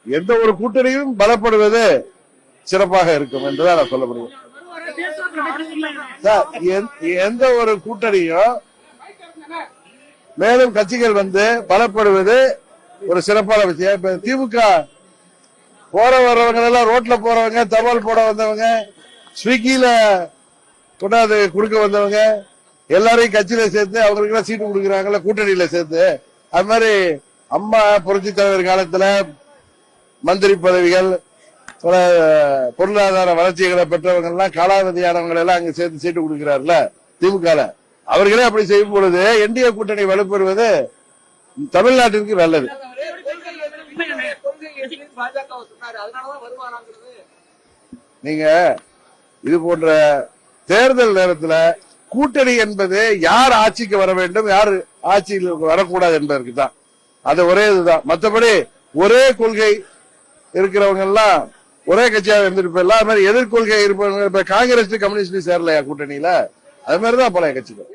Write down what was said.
எந்த ஒரு கூட்டணியும் பலப்படுவது சிறப்பாக இருக்கும் என்றுதான் நான் சொல்ல முடியும். எந்த ஒரு கூட்டணியும் மேலும் கட்சிகள் பலப்படுவது ஒரு சிறப்பான விஷயம். இப்ப திமுக போற வர்றவங்க எல்லாம் ரோட்ல போறவங்க, தபால் போட வந்தவங்க, ஸ்விக்கில கொண்டாந்து கொடுக்க வந்தவங்க எல்லாரையும் கட்சியில சேர்த்து அவங்களுக்கு எல்லாம் சீட்டு கொடுக்குறாங்கல்ல கூட்டணியில சேர்த்து. அது மாதிரி அம்மா புரட்சி தலைவர் காலத்துல மந்திரி பதவிகள், பொருளாதார வளர்ச்சிகளை பெற்றவங்க எல்லாம் காலாவதியானவங்க எல்லாம் அங்க சேர்த்து சீட்டு கொடுக்கிறார்ல திமுக. அவர்களே அப்படி செய்யும் பொழுது என்டிஏ கூட்டணி வலுப்பெறுவது தமிழ்நாட்டிற்கு நல்லது. நீங்க இது போன்ற தேர்தல் நேரத்தில் கூட்டணி என்பது யார் ஆட்சிக்கு வர வேண்டும், யார் ஆட்சியில் வரக்கூடாது என்பதற்கு தான். அது ஒரே இதுதான். மற்றபடி ஒரே கொள்கை இருக்கிறவங்க எல்லாம் ஒரே கட்சியாக இருந்துட்டு போயிடலாம். அது மாதிரி எதிர்கொள்கை இருப்பவங்க இப்ப காங்கிரஸ் கம்யூனிஸ்ட் சேரலையா கூட்டணியில? அது மாதிரிதான் பல கட்சிகள்.